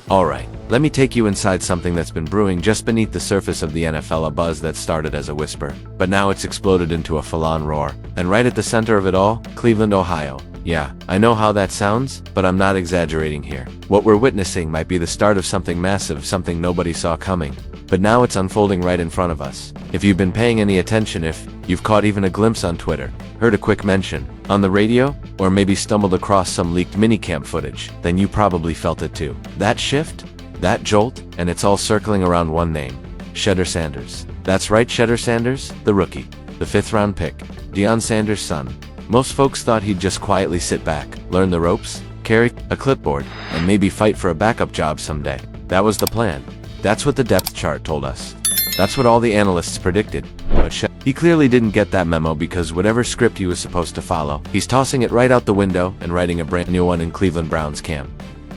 Alright, let me take you inside something that's been brewing just beneath the surface of the NFL, a buzz that started as a whisper, but now it's exploded into a full-on roar. And right at the center of it all, Cleveland, Ohio. Yeah, I know how that sounds, but I'm not exaggerating here. What we're witnessing might be the start of something massive, something nobody saw coming. But now it's unfolding right in front of us. If you've been paying any attention, if you've caught even a glimpse on Twitter, heard a quick mention on the radio, or maybe stumbled across some leaked minicamp footage, then you probably felt it too. That shift, that jolt, and it's all circling around one name: Shedeur Sanders. That's right, Shedeur Sanders, the rookie, the 5th round pick, Deion Sanders' son. Most folks thought he'd just quietly sit back, learn the ropes, carry a clipboard, and maybe fight for a backup job someday. That was the plan. That's what the depth chart told us. That's what all the analysts predicted. But he clearly didn't get that memo, because whatever script he was supposed to follow, he's tossing it right out the window and writing a brand new one in Cleveland Browns camp.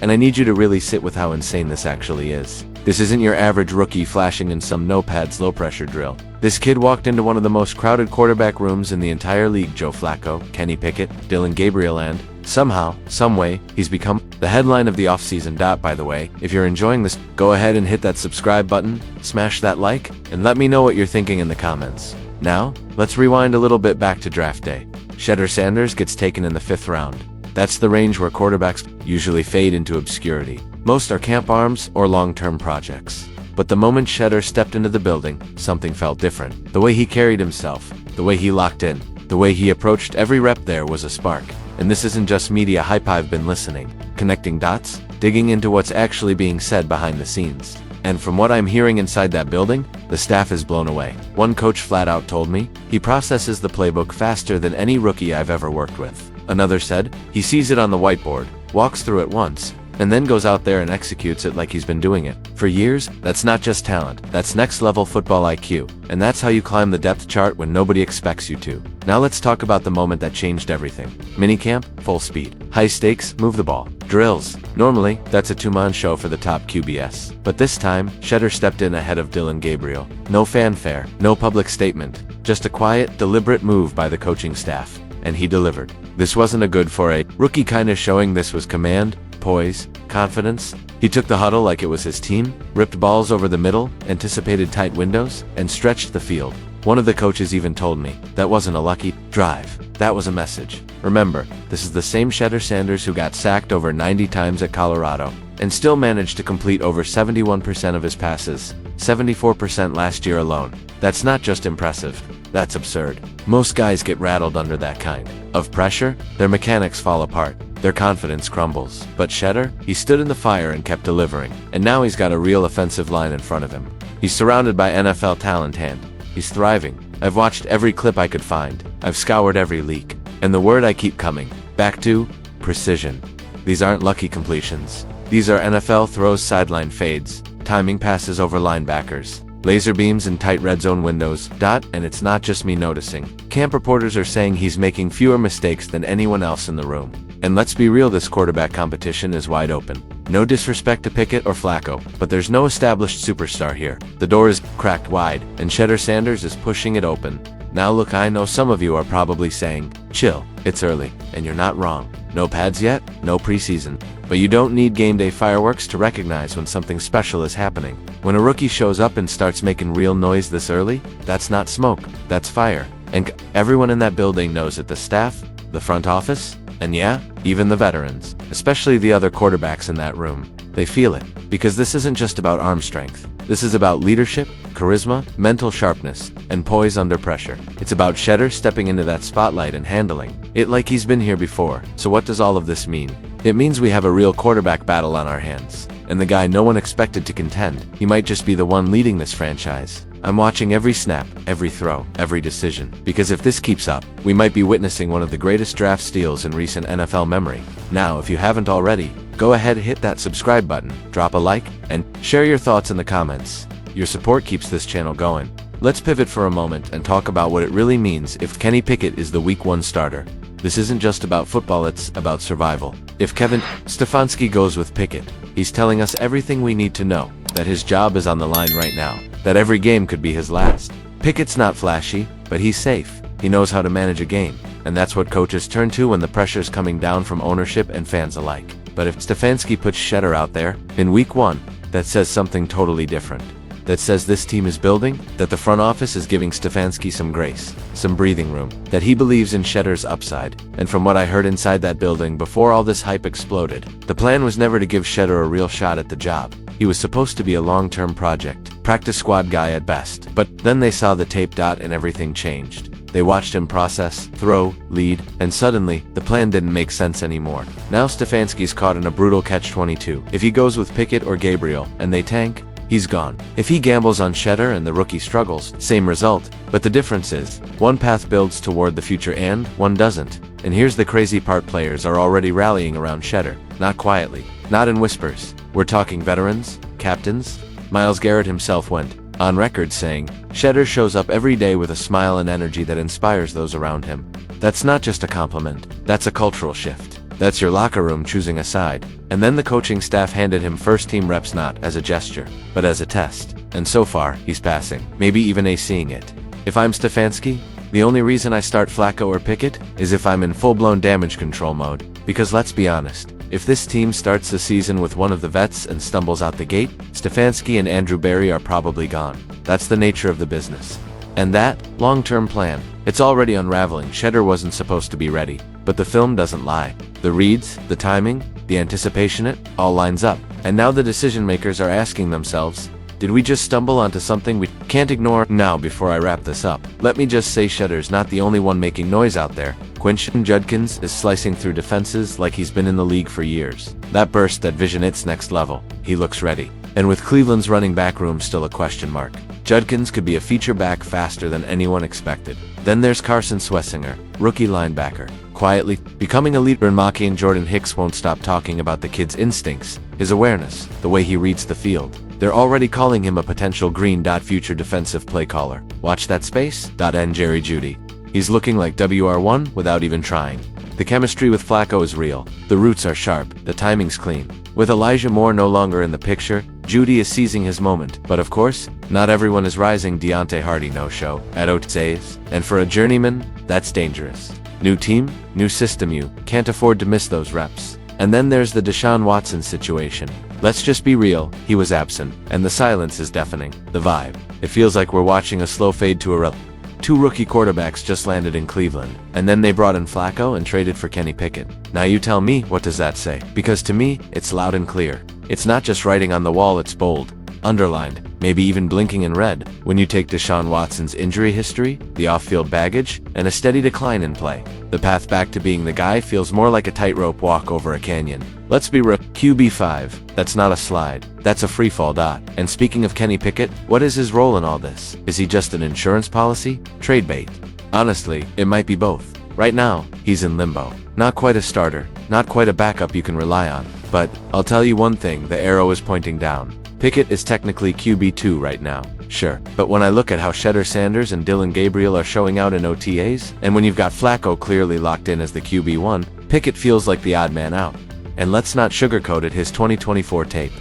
And I need you to really sit with how insane this actually is. This isn't your average rookie flashing in some no-pads low-pressure drill. This kid walked into one of the most crowded quarterback rooms in the entire league. Joe Flacco, Kenny Pickett, Dillon Gabriel, and somehow, someway, he's become the headline of the offseason. By the way, if you're enjoying this, go ahead and hit that subscribe button, smash that like, and let me know what you're thinking in the comments. Now, let's rewind a little bit back to draft day. Shedeur Sanders gets taken in the 5th round. That's the range where quarterbacks usually fade into obscurity. Most are camp arms or long-term projects. But the moment Shedeur stepped into the building, something felt different. The way he carried himself, the way he locked in, the way he approached every rep, there was a spark. And this isn't just media hype. I've been listening, connecting dots, digging into what's actually being said behind the scenes. And from what I'm hearing inside that building, the staff is blown away. One coach flat out told me he processes the playbook faster than any rookie I've ever worked with. Another said he sees it on the whiteboard, walks through it once, and then goes out there and executes it like he's been doing it for years. That's not just talent, that's next-level football IQ. And that's how you climb the depth chart when nobody expects you to. Now let's talk about the moment that changed everything. Minicamp, full speed. High stakes, move the ball. Drills. Normally, that's a two-man show for the top QBS. But this time, Shedeur stepped in ahead of Dillon Gabriel. No fanfare, no public statement. Just a quiet, deliberate move by the coaching staff. And he delivered. This wasn't a good for a rookie kinda showing. This was command, poise, confidence. He took the huddle like it was his team, ripped balls over the middle, anticipated tight windows, and stretched the field. One of the coaches even told me that wasn't a lucky drive. That was a message. Remember, this is the same Shedeur Sanders who got sacked over 90 times at Colorado and still managed to complete over 71% of his passes, 74% last year alone. That's not just impressive, that's absurd. Most guys get rattled under that kind of pressure, their mechanics fall apart, their confidence crumbles. But Shedeur, he stood in the fire and kept delivering. And now he's got a real offensive line in front of him. He's surrounded by NFL talent and he's thriving. I've watched every clip I could find. I've scoured every leak. And the word I keep coming back to: precision. These aren't lucky completions. These are NFL throws, sideline fades, timing passes over linebackers, laser beams in tight red zone windows. And it's not just me noticing. Camp reporters are saying he's making fewer mistakes than anyone else in the room. And let's be real, this quarterback competition is wide open. No disrespect to Pickett or Flacco, but there's no established superstar here. The door is cracked wide, and Shedeur Sanders is pushing it open. Now look, I know some of you are probably saying, chill, it's early, and you're not wrong. No pads yet, no preseason. But you don't need game day fireworks to recognize when something special is happening. When a rookie shows up and starts making real noise this early, that's not smoke, that's fire. And everyone in that building knows it, the staff, the front office, and yeah, even the veterans, especially the other quarterbacks in that room. They feel it, because this isn't just about arm strength. This is about leadership, charisma, mental sharpness, and poise under pressure. It's about Shedeur stepping into that spotlight and handling it like he's been here before. So what does all of this mean? It means we have a real quarterback battle on our hands. And the guy no one expected to contend, he might just be the one leading this franchise. I'm watching every snap, every throw, every decision. Because if this keeps up, we might be witnessing one of the greatest draft steals in recent NFL memory. Now, if you haven't already, go ahead and hit that subscribe button, drop a like, and share your thoughts in the comments. Your support keeps this channel going. Let's pivot for a moment and talk about what it really means if Kenny Pickett is the Week 1 starter. This isn't just about football, it's about survival. If Kevin Stefanski goes with Pickett, he's telling us everything we need to know, that his job is on the line right now, that every game could be his last. Pickett's not flashy, but he's safe. He knows how to manage a game, and that's what coaches turn to when the pressure's coming down from ownership and fans alike. But if Stefanski puts Shedeur out there in week 1, that says something totally different. That says this team is building, that the front office is giving Stefanski some grace, some breathing room, that he believes in Shedeur's upside. And from what I heard inside that building before all this hype exploded, the plan was never to give Shedeur a real shot at the job. He was supposed to be a long-term project, practice squad guy at best. But then they saw the tape and everything changed. They watched him process, throw, lead, and suddenly, the plan didn't make sense anymore. Now Stefanski's caught in a brutal catch-22. If he goes with Pickett or Gabriel, and they tank, he's gone. If he gambles on Shedeur and the rookie struggles, same result. But the difference is, one path builds toward the future and one doesn't. And here's the crazy part: players are already rallying around Shedeur. Not quietly, not in whispers. We're talking veterans, captains. Myles Garrett himself went on record saying, Shedeur shows up every day with a smile and energy that inspires those around him. That's not just a compliment, that's a cultural shift. That's your locker room choosing a side. And then the coaching staff handed him first-team reps not as a gesture, but as a test. And so far, he's passing, maybe even aceing it. If I'm Stefanski, the only reason I start Flacco or Pickett is if I'm in full-blown damage control mode. Because let's be honest, if this team starts the season with one of the vets and stumbles out the gate, Stefanski and Andrew Berry are probably gone. That's the nature of the business. And that long-term plan, it's already unraveling. Shedeur wasn't supposed to be ready, but the film doesn't lie. The reads, the timing, the anticipation, it all lines up. And now the decision makers are asking themselves, did we just stumble onto something we can't ignore? Now, before I wrap this up, let me just say Shedeur's not the only one making noise out there. Quinton Judkins is slicing through defenses like he's been in the league for years. That burst, that vision, it's next level. He looks ready. And with Cleveland's running back room still a question mark, Judkins could be a feature back faster than anyone expected. Then there's Carson Swessinger, rookie linebacker, quietly becoming a leader in Maki, and Jordan Hicks won't stop talking about the kid's instincts, his awareness, the way he reads the field. They're already calling him a potential green future defensive play caller. Watch that space. And Jerry Jeudy. He's looking like WR1 without even trying. The chemistry with Flacco is real. The roots are sharp. The timing's clean. With Elijah Moore no longer in the picture, Jeudy is seizing his moment. But of course, not everyone is rising. Deontay Hardy no-show at OTAs. And for a journeyman, that's dangerous. New team, new system, you can't afford to miss those reps. And then there's the Deshaun Watson situation. Let's just be real, he was absent, and the silence is deafening. The vibe. It feels like we're watching a slow fade to a Two rookie quarterbacks just landed in Cleveland, and then they brought in Flacco and traded for Kenny Pickett. Now you tell me, what does that say? Because to me, it's loud and clear. It's not just writing on the wall, it's bold, underlined, maybe even blinking in red. When you take Deshaun Watson's injury history, the off-field baggage, and a steady decline in play, the path back to being the guy feels more like a tightrope walk over a canyon. Let's be real, QB5, that's not a slide, that's a freefall. And speaking of Kenny Pickett, what is his role in all this? Is he just an insurance policy? Trade bait? Honestly, it might be both. Right now, he's in limbo. Not quite a starter, not quite a backup you can rely on. But, I'll tell you one thing, the arrow is pointing down. Pickett is technically QB2 right now, sure. But when I look at how Shedeur Sanders and Dillon Gabriel are showing out in OTAs, and when you've got Flacco clearly locked in as the QB1, Pickett feels like the odd man out. And let's not sugarcoat it, his 2024 tape.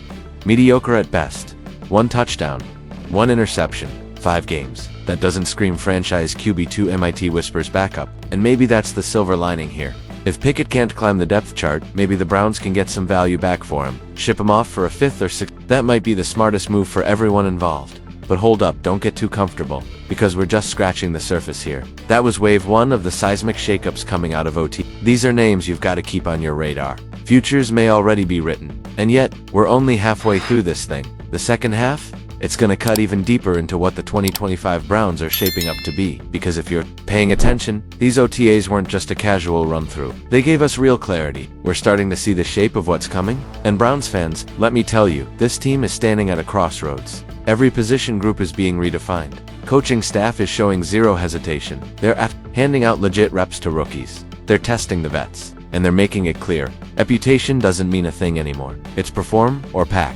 Mediocre at best. 1 touchdown, 1 interception, 5 games. That doesn't scream franchise QB2. MIT whispers backup. And maybe that's the silver lining here. If Pickett can't climb the depth chart, maybe the Browns can get some value back for him. Ship him off for a 5th or 6th. That might be the smartest move for everyone involved. But hold up, don't get too comfortable, because we're just scratching the surface here. That was wave 1 of the seismic shakeups coming out of OT. These are names you've got to keep on your radar. Futures may already be written. And yet, we're only halfway through this thing. The second half? It's gonna cut even deeper into what the 2025 Browns are shaping up to be. Because if you're paying attention, these OTAs weren't just a casual run-through. They gave us real clarity. We're starting to see the shape of what's coming. And Browns fans, let me tell you, this team is standing at a crossroads. Every position group is being redefined. Coaching staff is showing zero hesitation. They're handing out legit reps to rookies. They're testing the vets. And they're making it clear, reputation doesn't mean a thing anymore. It's perform or pack.